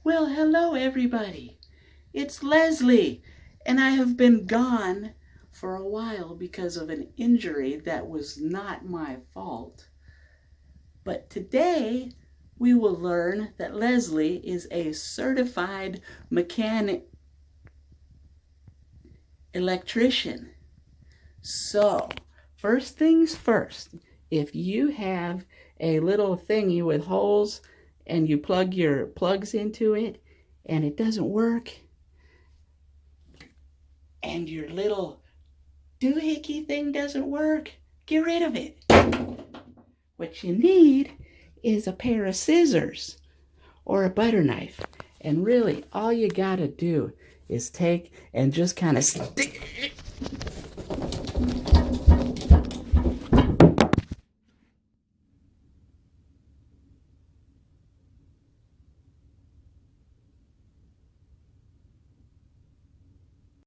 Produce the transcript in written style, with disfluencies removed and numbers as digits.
Well, hello everybody. It's Leslie, and I have been gone for a while because of an injury that was not my fault. But today we will learn that Leslie is a certified mechanic electrician. So, first things first, if you have a little thingy with holes and you plug your plugs into it and it doesn't work, and your little doohickey thing doesn't work, get rid of it. What you need is a pair of scissors or a butter knife. And really, all you gotta do is take and just kind of stick